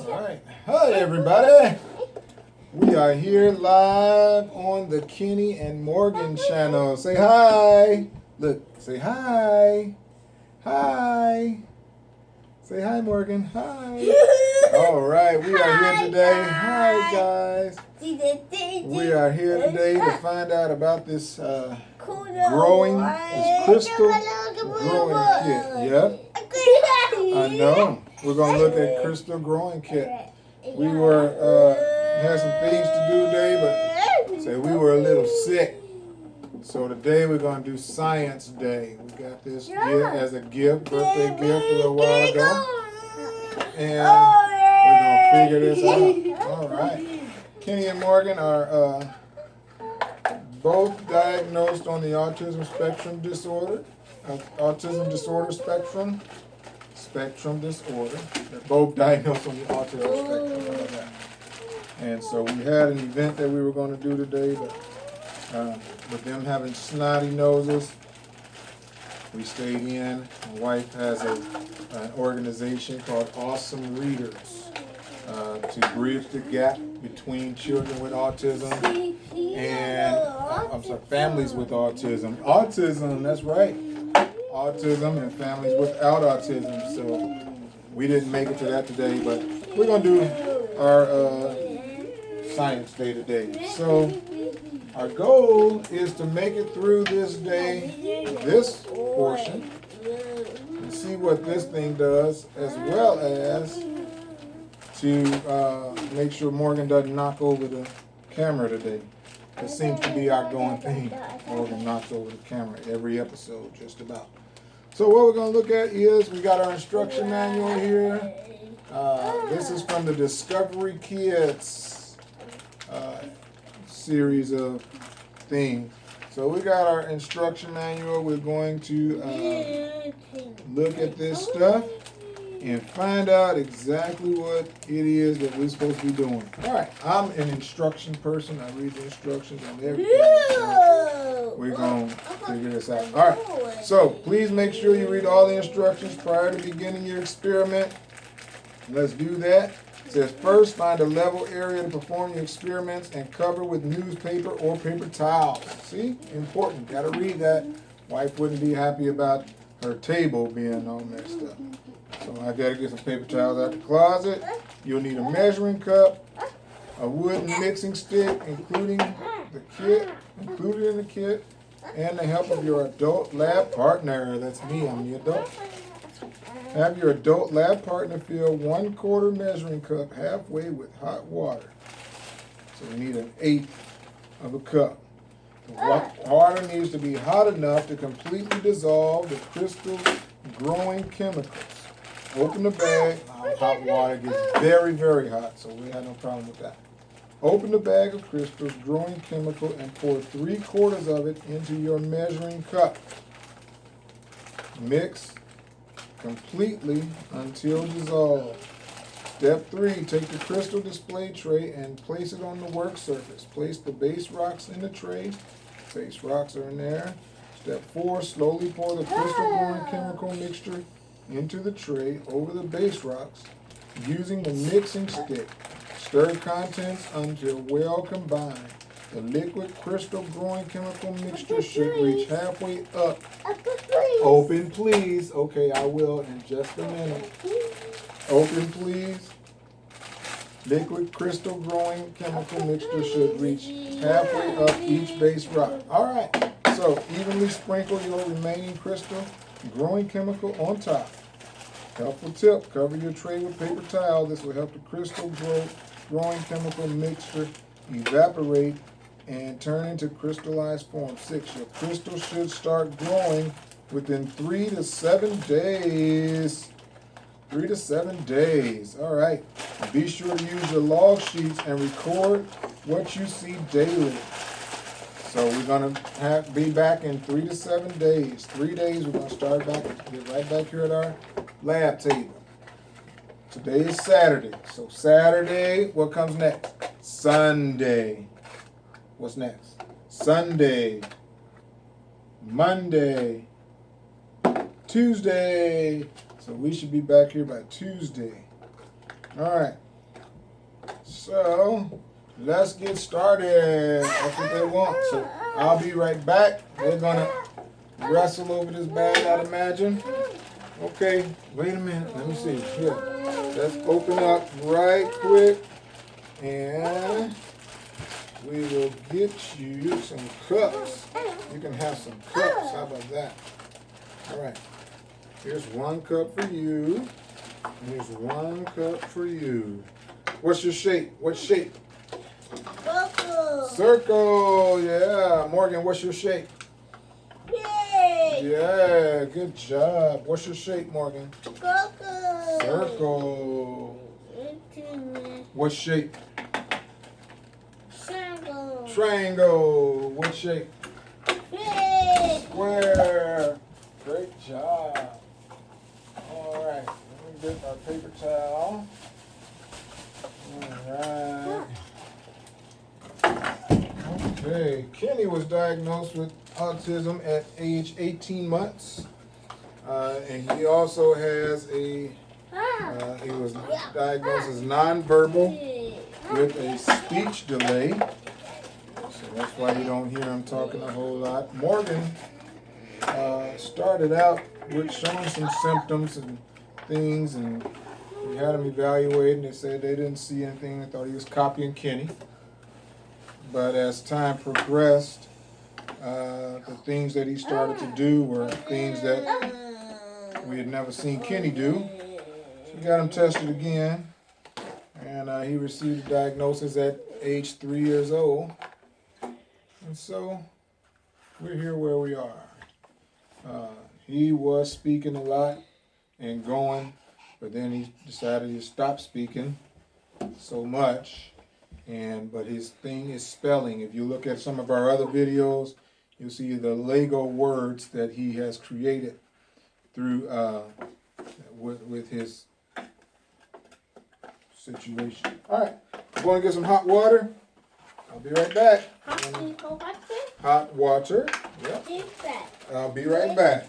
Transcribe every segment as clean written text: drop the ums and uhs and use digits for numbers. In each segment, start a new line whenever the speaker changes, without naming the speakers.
Alright. Hi everybody. We are here live on the Kenny and Morgan channel. Say hi. Look, say hi. Hi. Say hi, Morgan. Hi. Alright, we are here today. Hi guys. We are here today to find out about this this crystal growing kit. Yep. I know. We're going to look at crystal growing kit. We had some things to do today, but say we were a little sick. So today we're going to do Science Day. We got this gift as a gift, birthday gift a little while ago. And we're going to figure this out. All right. Kenny and Morgan are both diagnosed on the autism spectrum disorder. Autism disorder spectrum. Spectrum disorder. They're both diagnosed on the autism spectrum. And so we had an event that we were going to do today, but with them having snotty noses, we stayed in. My wife has an organization called Awesome Readers to bridge the gap between children with autism and families with autism. Autism, that's right. Autism and families without autism. So we didn't make it to that today, but we're going to do our Science Day today. So our goal is to make it through this day, this portion, and see what this thing does, as well as to make sure Morgan doesn't knock over the camera today. It seems to be our going thing. Morgan knocks over the camera every episode, just about. So what we're going to look at is, we got our instruction manual here. This is from the Discovery Kids series of things. So we got our instruction manual. We're going to look at this stuff and find out exactly what it is that we're supposed to be doing. All right, I'm an instruction person. I read the instructions on everything. So we're going to figure this out. All right, so please make sure you read all the instructions prior to beginning your experiment. Let's do that. It says, first, find a level area to perform your experiments and cover with newspaper or paper towels. See? Important. Got to read that. Wife wouldn't be happy about her table being all messed up. So I got to get some paper towels out the closet. You'll need a measuring cup, a wooden mixing stick, included in the kit, and the help of your adult lab partner. That's me. I'm the adult. Have your adult lab partner fill 1/4 measuring cup halfway with hot water. So we need 1/8 of a cup. The water needs to be hot enough to completely dissolve the crystal growing chemicals. Open the bag. Hot water gets very, very hot, so we have no problem with that. Open the bag of crystals growing chemical and pour 3/4 of it into your measuring cup. Mix completely until dissolved. Step 3, take the crystal display tray and place it on the work surface. Place the base rocks in the tray. Base rocks are in there. Step 4, slowly pour the crystal growing chemical mixture into the tray over the base rocks using the mixing stick. Stir contents until well combined. The liquid crystal growing chemical mixture should reach halfway up. Open, please. Okay, I will in just a minute. Open, please. Liquid crystal growing chemical mixture should reach halfway up each base rock. All right, so evenly sprinkle your remaining crystal growing chemical on top. Helpful tip, cover your tray with paper towel. This will help the crystal growing chemical mixture evaporate and turn into crystallized form. 6, your crystal should start growing within 3 to 7 days. 3 to 7 days. All right. Be sure to use your log sheets and record what you see daily. So we're going to be back in 3 to 7 days. 3 days, we're going to start back, get right back here at our lab table. Today is Saturday. So Saturday, what comes next? Sunday. What's next? Sunday. Monday. Tuesday. So we should be back here by Tuesday. All right. So let's get started. That's what they want. So I'll be right back. They're gonna wrestle over this bag, I'd imagine. Okay, wait a minute. Let me see. Here, let's open up right quick, and we will get you some cups. You can have some cups. How about that? All right. Here's one cup for you. And here's one cup for you. What's your shape? What shape?
Circle.
Circle. Yeah. Morgan, what's your shape?
Yay.
Yeah. Good job. What's your shape, Morgan?
Circle.
Circle. What shape?
Triangle.
Triangle. What shape?
Square.
Square. Great job. All right. Let me get our paper towel. All right. Okay. Kenny was diagnosed with autism at age 18 months. And he also has he was diagnosed as nonverbal with a speech delay. So that's why you don't hear him talking a whole lot. Morgan started out with showing some symptoms and things, and we had him evaluated, and they said they didn't see anything. They thought he was copying Kenny. But as time progressed, the things that he started to do were things that we had never seen Kenny do. So we got him tested again, and he received a diagnosis at age 3 years old. And so we're here where we are. He was speaking a lot and going, but then he decided to stop speaking so much. But his thing is spelling. If you look at some of our other videos, you'll see the Lego words that he has created through with his situation. All right, I'm going to get some hot water. I'll be right back. Hot water. Yep. I'll be right back.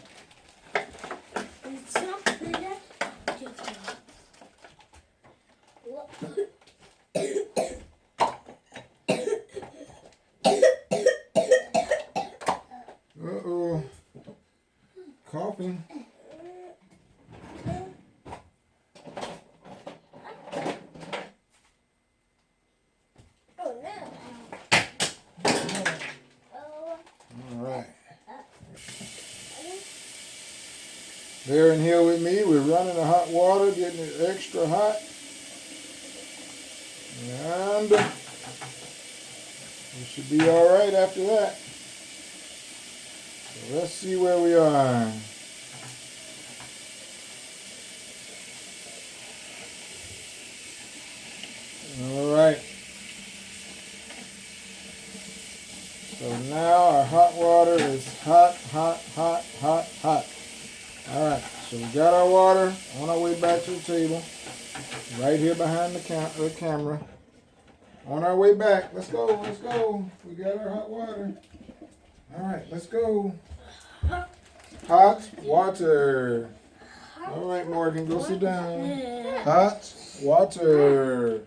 Uh-oh. Coughing. There and here with me, we're running the hot water, getting it extra hot. And we should be all right after that. So let's see where we are. All right. So now our hot water is hot, hot, hot, hot, hot. All right, so we got our water on our way back to the table, right here behind the camera. On our way back, let's go, let's go. We got our hot water. All right, let's go. Hot water. All right, Morgan, go sit down. Hot water.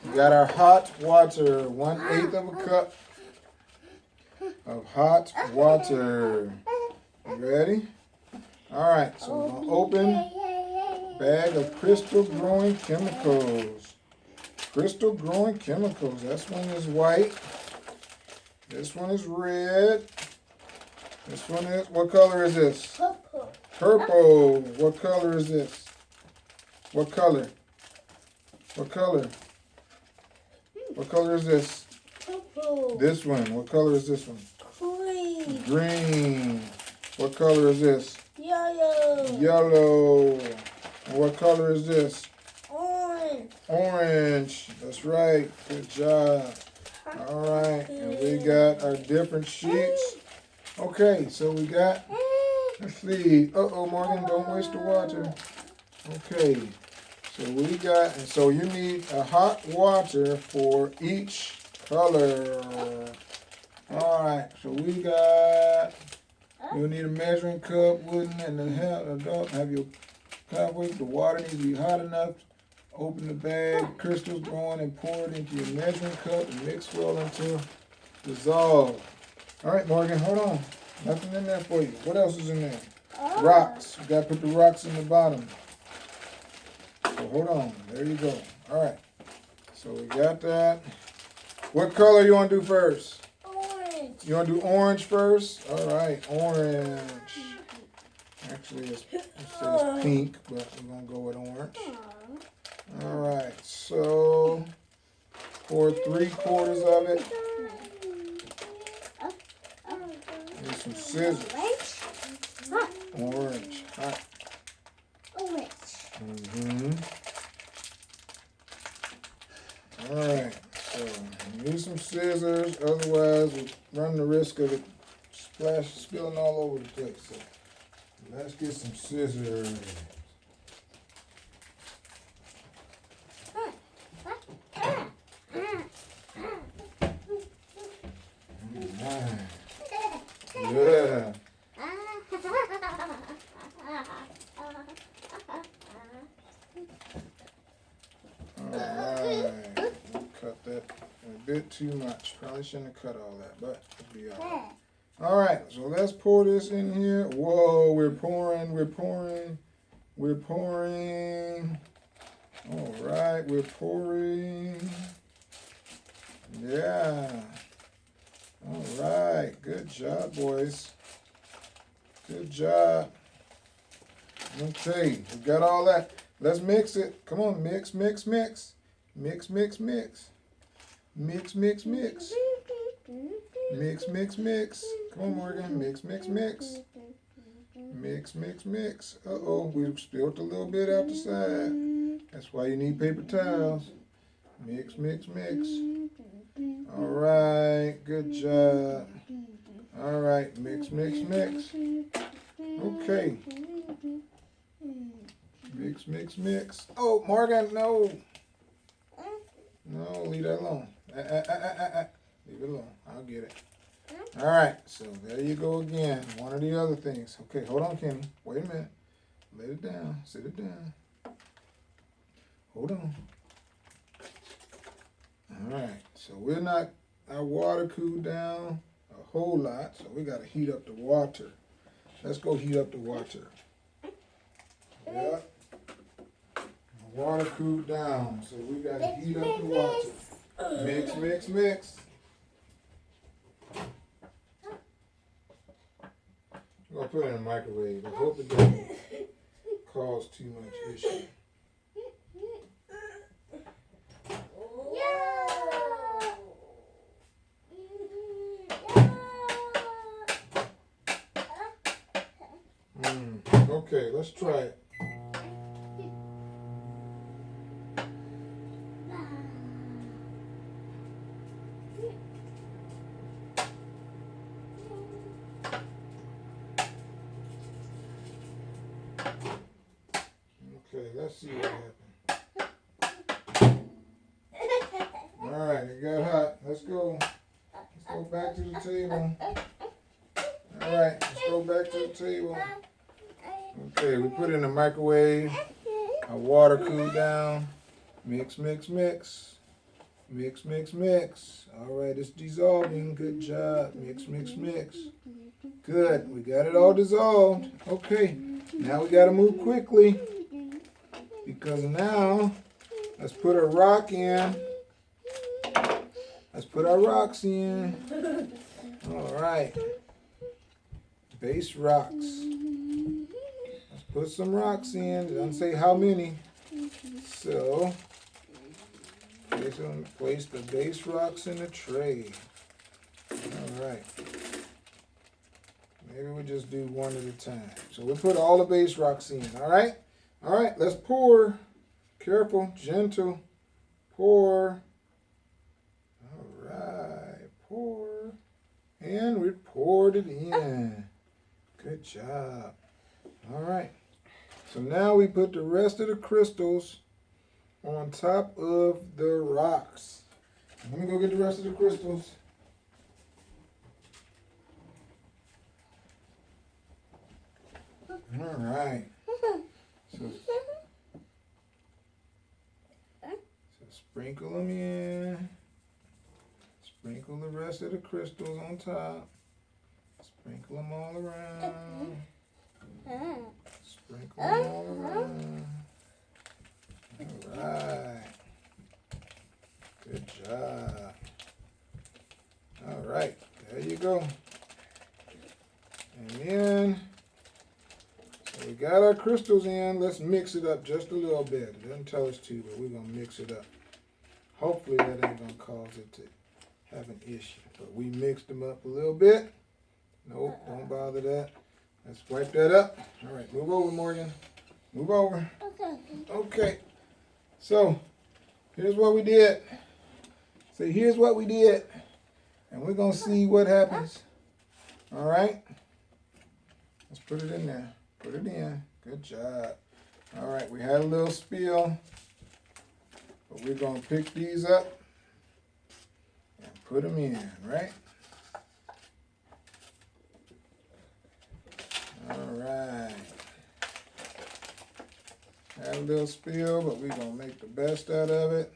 We got our hot water, 1/8 of a cup of hot water. You ready? All right, so we're going to open a bag of crystal growing chemicals. Crystal growing chemicals. This one is white. This one is red. This one is, what color is this?
Purple.
Purple. What color is this? What color? What color? What color is this?
Purple.
This one. What color is this one?
Green.
Green. What color is this?
Yellow.
Yellow. And what color is this?
Orange.
Orange. That's right. Good job. All right. And we got our different sheets. Okay, so we got, let's see. Uh-oh, Morgan, don't waste the water. Okay. So we got, and so you need a hot water for each color. All right. So we got, you'll need a measuring cup, wooden, and the adult have your cup with. The water needs to be hot enough Open the bag, crystals going, and pour it into your measuring cup and mix well until dissolved. All right, Morgan, hold on. Nothing in there for you. What else is in there?
Oh.
Rocks. You gotta put the rocks in the bottom. So hold on. There you go. All right. So we got that. What color you want to do first?
Orange.
You want to do orange first? All right, orange. Actually, it says pink, but we're going to go with orange. All right, so pour 3/4 of it. Need some scissors. Orange. Hot.
Orange.
Mm-hmm. All right, so you need some scissors, otherwise we run the risk of it spilling all over the place. So let's get some scissors. Yeah. Alright. Cut that a bit too much. Probably shouldn't have cut all that, but it'll be alright. Alright, so let's pour this in here. Whoa, we're pouring. Alright, we're pouring. Yeah. Alright, good job, boys. Good job. Okay, we got all that. Let's mix it. Come on, mix. Mix. Mix. Mix. Mix. Mix. Mix. Mix. Come on, Morgan. Mix. Mix. Uh-oh, we spilled a little bit out the side. That's why you need paper towels. Mix. All right, good job. All right, mix. Okay. Mix. Oh, Morgan, no. No, leave that alone. Leave it alone. I'll get it. All right, so there you go again. One of the other things. Okay, hold on, Kenny. Wait a minute. Lay it down. Sit it down. Hold on. All right, so our water cooled down a whole lot, so we got to heat up the water. Let's go heat up the water. Yep. The water cooled down, so we got to heat up the water. Mix. I'm going to put it in the microwave. I hope it doesn't cause too much issue. Okay, let's try it. Okay, let's see what happens. All right, it got hot. Let's go. Let's go back to the table. All right, let's go back to the table. Okay, we put it in the microwave. Our water cooled down. Mix. All right, it's dissolving. Good job. Mix. Good. We got it all dissolved. Okay, now we got to move quickly because now let's put a rock in. Let's put our rocks in. All right. Base rocks. Let's put some rocks in. It doesn't say how many. So, place the base rocks in the tray. All right. Maybe we just do one at a time. So we'll put all the base rocks in. All right. All right. Let's pour. Careful, gentle. Pour. All right. Pour. And we poured it in. Good job. All right. So now we put the rest of the crystals on top of the rocks. Let me go get the rest of the crystals. All right. So, Sprinkle them in. Sprinkle the rest of the crystals on top. Sprinkle them all around. Sprinkle them all around. All right. Good job. All right. There you go. And then, so we got our crystals in. Let's mix it up just a little bit. It doesn't tell us to, but we're going to mix it up. Hopefully that ain't going to cause it to have an issue. But we mixed them up a little bit. Nope, don't bother that. Let's wipe that up. All right, move over, Morgan. Move over. Okay. So, here's what we did. So, here's what we did. And we're going to see what happens. All right. Let's put it in there. Put it in. Good job. All right, we had a little spill. But we're going to pick these up and put them in, right? All right. Had a little spill, but we're going to make the best out of it.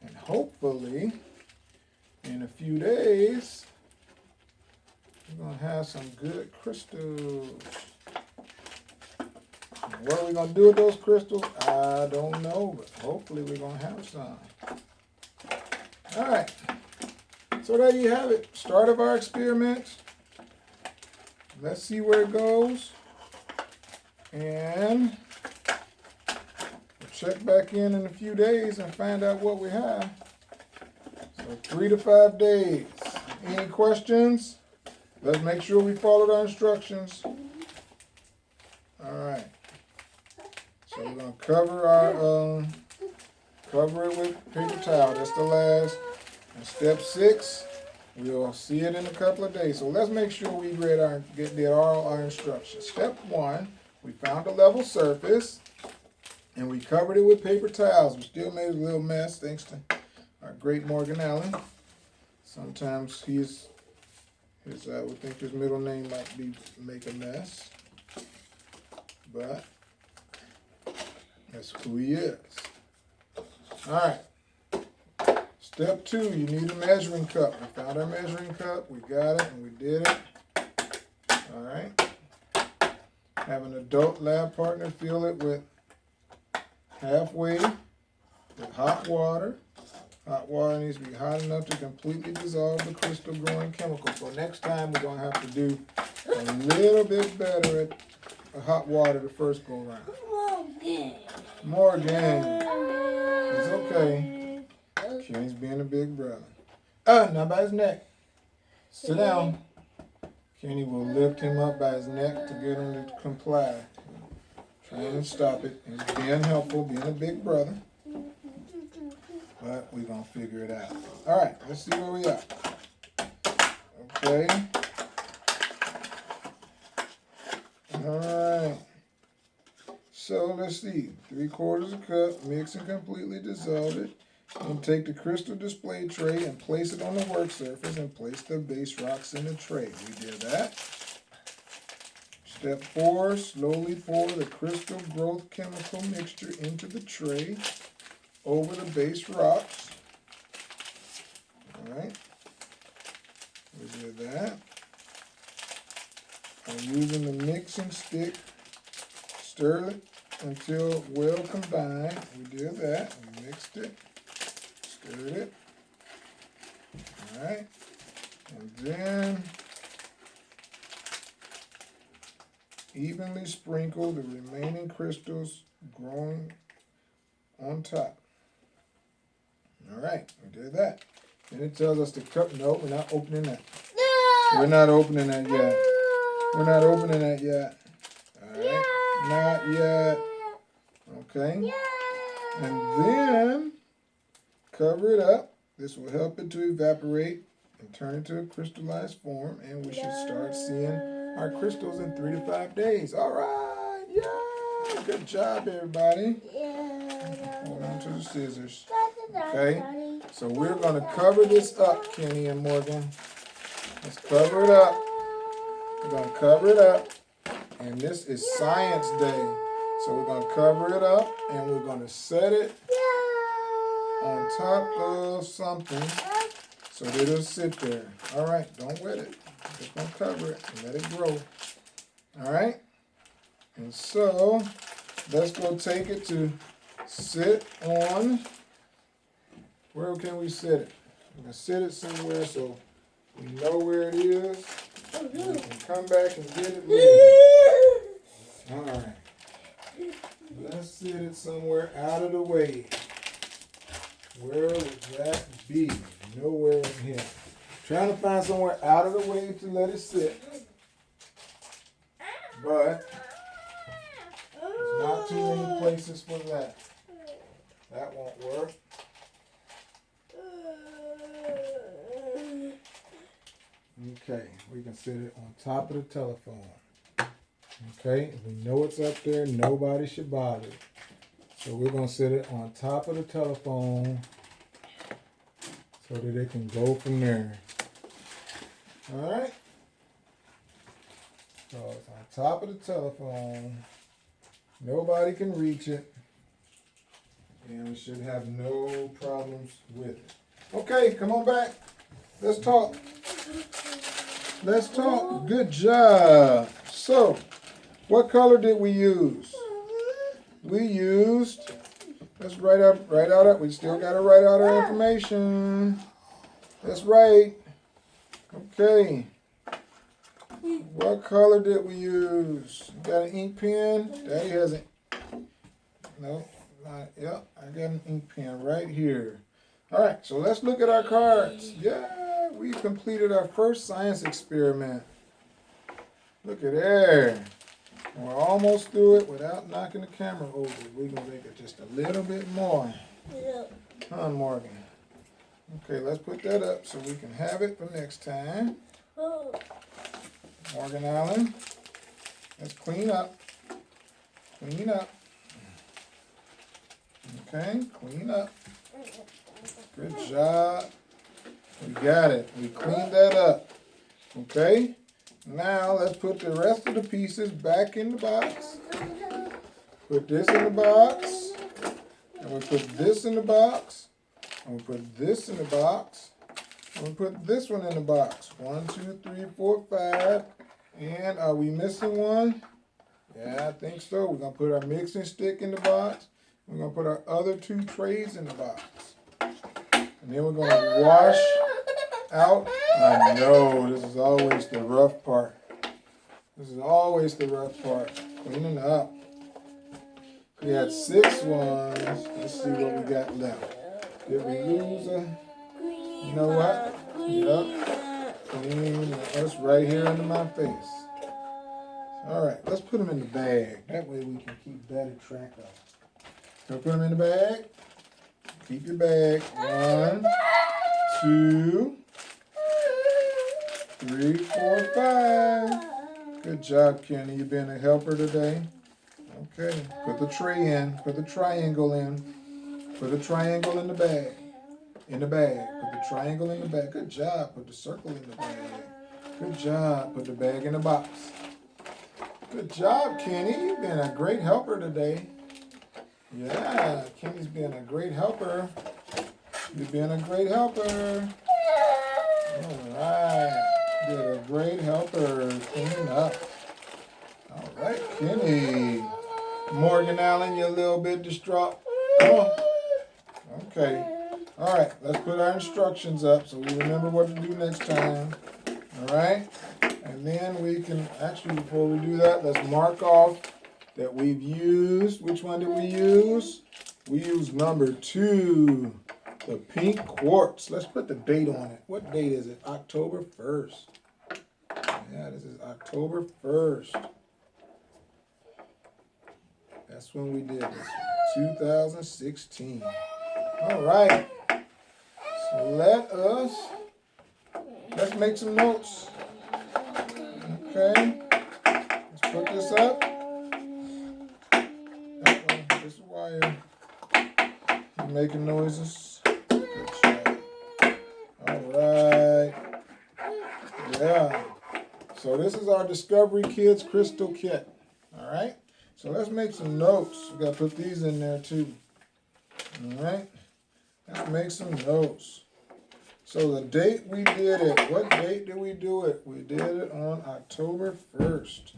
And hopefully, in a few days, we're going to have some good crystals. What are we going to do with those crystals? I don't know, but hopefully we're going to have some. All right. So there you have it. Start of our experiment. Let's see where it goes. And we'll check back in a few days and find out what we have. So 3 to 5 days. Any questions? Let's make sure we followed our instructions. All right. So we're going to cover it with paper towel. That's the last. And step 6, we'll see it in a couple of days. So let's make sure we did all our instructions. Step 1, we found a level surface and we covered it with paper towels. We still made a little mess thanks to our great Morgan Allen. Sometimes I would think his middle name might be Make a Mess, but that's who he is. All right. Step 2, you need a measuring cup. We found our measuring cup. We got it and we did it. All right. Have an adult lab partner fill it with halfway with hot water. Hot water needs to be hot enough to completely dissolve the crystal growing chemical. So next time we're going to have to do a little bit better at hot water the first go around. Morgan. It's okay. Kenny's being a big brother. Not by his neck. Sit down. Kenny will lift him up by his neck to get him to comply. Trying to stop it. He's being helpful, being a big brother. But we're going to figure it out. All right, let's see where we are. Okay. All right. So let's see. 3/4 cup, mix and completely dissolve it. And take the crystal display tray and place it on the work surface and place the base rocks in the tray. We did that. Step 4, slowly pour the crystal growth chemical mixture into the tray over the base rocks. All right. We did that. I'm using the mixing stick. Stir it until well combined. We did that. We mixed it. Stirred it. All right. And then evenly sprinkle the remaining crystals growing on top. All right, we did that. Then it tells us to cut. No, we're not opening that. No. We're not opening that yet. We're not opening that yet. All right. Not yet. Okay. And then cover it up. This will help it to evaporate and turn into a crystallized form. And we should start seeing our crystals in 3 to 5 days. All right. Yeah. Good job, everybody. Hold on to the scissors. Okay. So we're going to cover this up, Kenny and Morgan. Let's cover it up. We're going to cover it up. And this is Science Day. So we're going to cover it up and we're going to set it on top of something so that it'll sit there. All right, don't wet it. Just gonna cover it and let it grow. All right, and so let's go take it to sit on. Where can we sit it? We can sit it somewhere so we know where it is. And we can come back and get it later. All right. Let's sit it somewhere out of the way. Where would that be? Nowhere in here. Trying to find somewhere out of the way to let it sit. But there's not too many places for that. That won't work. Okay, we can sit it on top of the telephone. Okay, if we know it's up there, nobody should bother it. So we're going to sit it on top of the telephone so that it can go from there. All right? So it's on top of the telephone. Nobody can reach it. And we should have no problems with it. Okay, come on back. Let's talk. Let's talk. Good job. So, what color did we use? We used, let's write out, we still got to write out our information. That's right. Okay. What color did we use? Got an ink pen? Daddy has it. No, not, yep, I got an ink pen right here. All right, so let's look at our cards. Yeah, we completed our first science experiment. Look at there. And we're almost through it without knocking the camera over. We're going to make it just a little bit more. Huh, Morgan? Okay, let's put that up so we can have it for next time. Morgan Allen, let's clean up. Clean up. Okay, clean up. Good job. We got it. We cleaned that up. Okay? Now let's put the rest of the pieces back in the box. Put this in the box. And we put this in the box. And we put this in the box. And we put this one in the box. 1, 2, 3, 4, 5. And are we missing one? Yeah, I think so. We're going to put our mixing stick in the box. We're going to put our other 2 trays in the box. And then we're going to wash out. I know, this is always the rough part. This is always the rough part. Cleaning up. We had 6 ones. Let's see what we got left. Did we lose a? You know what? Yep. Clean. That's right here under my face. All right, let's put them in the bag. That way we can keep better track of them. So put them in the bag. Keep your bag. 1, 2, 3, 4, 5. Good job, Kenny. You've been a helper today. Okay. Put the tray in. Put the triangle in. Put the triangle in the bag. In the bag. Put the triangle in the bag. Good job. Put the circle in the bag. Good job. Put the bag in the box. Good job, Kenny. You've been a great helper today. Yeah, Kenny's been a great helper. You've been a great helper. All right. You're a great helper. Cleaning up. All right, Kenny. Morgan Allen, you're a little bit distraught. Come on. Okay. All right, let's put our instructions up so we remember what to do next time. All right? And then we can, actually, before we do that, let's mark off that we've used. Which one did we use? We used number 2, the pink quartz. Let's put the date on it. What date is it? October 1st. Yeah, this is October 1st. That's when we did this. 2016. All right. So let's make some notes. Okay. Let's put this up. This is wire. Keep making noises. Good job. All right. Yeah. So this is our Discovery Kids Crystal Kit. All right. So let's make some notes. We got to put these in there too. All right. Let's make some notes. So the date we did it, what date did we do it? We did it on October 1st,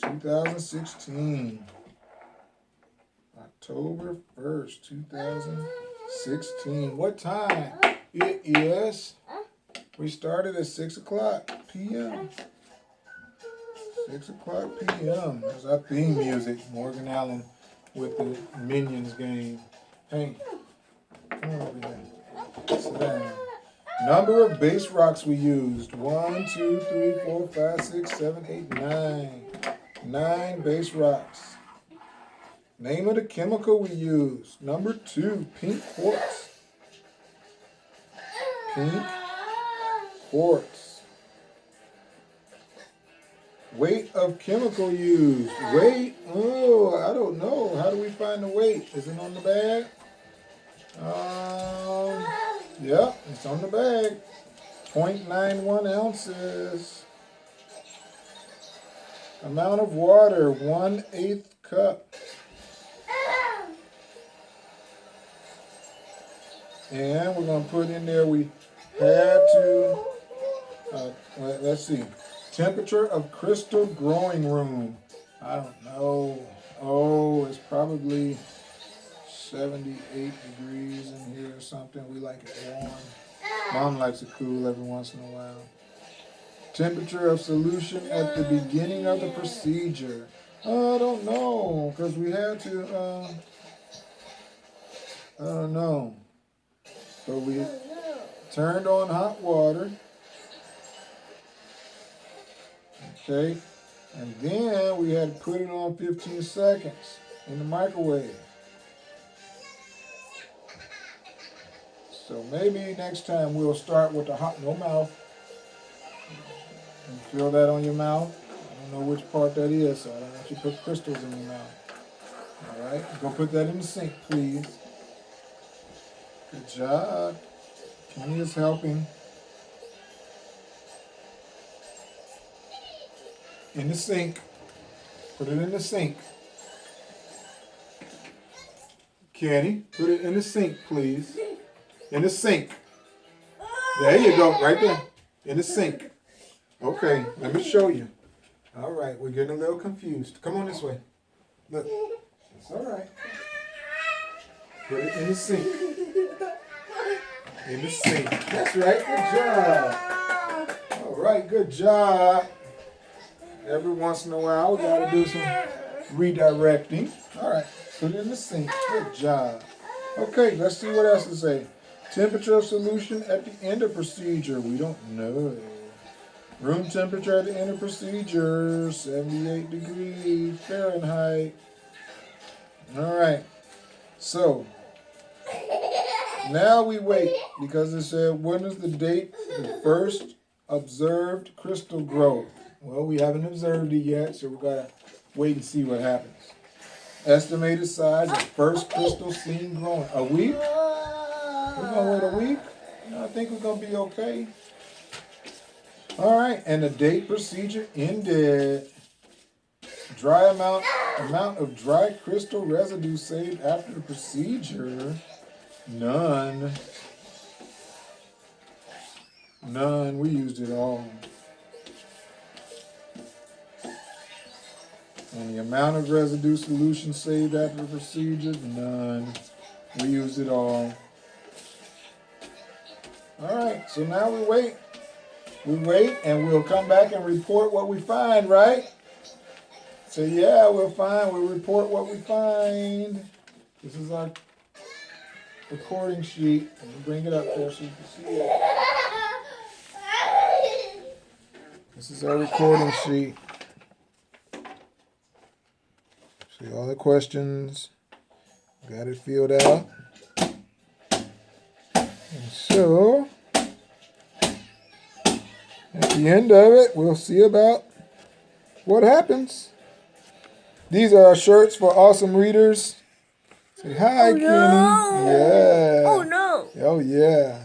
2016. October 1st, 2016. What time? It is, we started at 6 o'clock p.m. 6 o'clock p.m. There's our theme music, Morgan Allen with the Minions game. Hey, come on over here. Sit down. Number of base rocks we used. 1, 2, 3, 4, 5, 6, 7, 8, 9. 9 base rocks. Name of the chemical we used. Number 2, pink quartz. Pink quartz. Weight of chemical used. Weight? Oh, I don't know. How do we find the weight? Is it on the bag? Yep, it's on the bag. 0.91 ounces. Amount of water, 1/8 cup. And we're going to put in there, we had to, let's see, temperature of crystal growing room. I don't know. Oh, it's probably 78 degrees in here or something. We like it warm. Mom likes it cool every once in a while. Temperature of solution at the beginning of the procedure. I don't know, because we had to, I don't know. So we turned on hot water. Okay. And then we had to put it on 15 seconds in the microwave. So maybe next time we'll start with the hot, no mouth. And feel that on your mouth. I don't know which part that is, so I don't want you to put crystals in your mouth. All right, go put that in the sink, please. Good job. Kenny is helping. In the sink. Put it in the sink. Kenny, put it in the sink, please. In the sink. There you go, right there. In the sink. Okay, let me show you. All right, we're getting a little confused. Come on this way. Look, it's all right. Put it in the sink. In the sink. That's right, good job. All right, good job. Every once in a while, we gotta do some redirecting. All right, put it in the sink. Good job. Okay, let's see what else to say. Temperature of solution at the end of procedure. We don't know. Room temperature at the end of procedure, 78 degrees Fahrenheit. All right. So, now we wait because it said, when is the date the first observed crystal growth? Well, we haven't observed it yet, so we've got to wait and see what happens. Estimated size of first crystal seen growing. A week? We're going to wait a week? I think we're going to be okay. All right, and the date procedure ended. Dry amount of dry crystal residue saved after the procedure. None. None. We used it all. And the amount of residue solution saved after the procedure. None. We used it all. All right. So now we wait. We wait, and we'll come back and report what we find, right? So yeah, we'll report what we find. This is our recording sheet. Let me bring it up there so you can see it. This is our recording sheet. See all the questions. Got it filled out. And so, at the end of it, we'll see about what happens. These are our shirts for awesome readers. Say hi,
Oh,
Kenny.
no.
Yeah.
Oh, no.
Oh, yeah.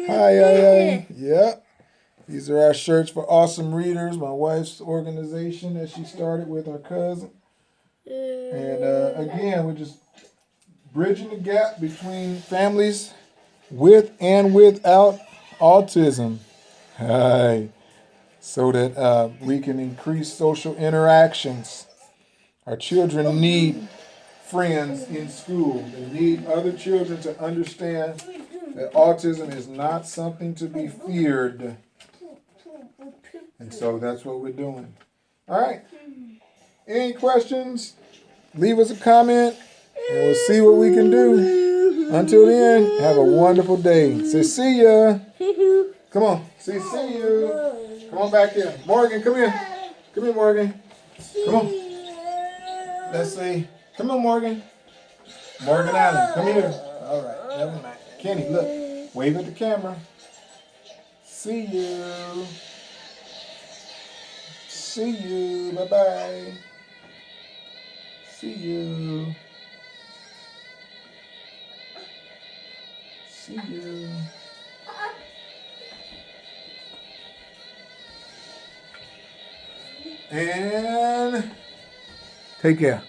Hi. Yep. These are our shirts for awesome readers. My wife's organization that she started with our cousin. And again, we're just bridging the gap between families with and without autism. Hi. So that we can increase social interactions. Our children need friends in school. They need other children to understand that autism is not something to be feared. And so that's what we're doing. All right. Any questions? Leave us a comment and we'll see what we can do. Until then, have a wonderful day. Say see ya. Come on. Say see you. Come on back here. Morgan, come here. Come here, Morgan. Come on. Let's see. Come on, Morgan. Morgan Allen, come here. All right, never mind. Kenny, look. Wave at the camera. See you. See you. Bye-bye. See you. See you. And take care.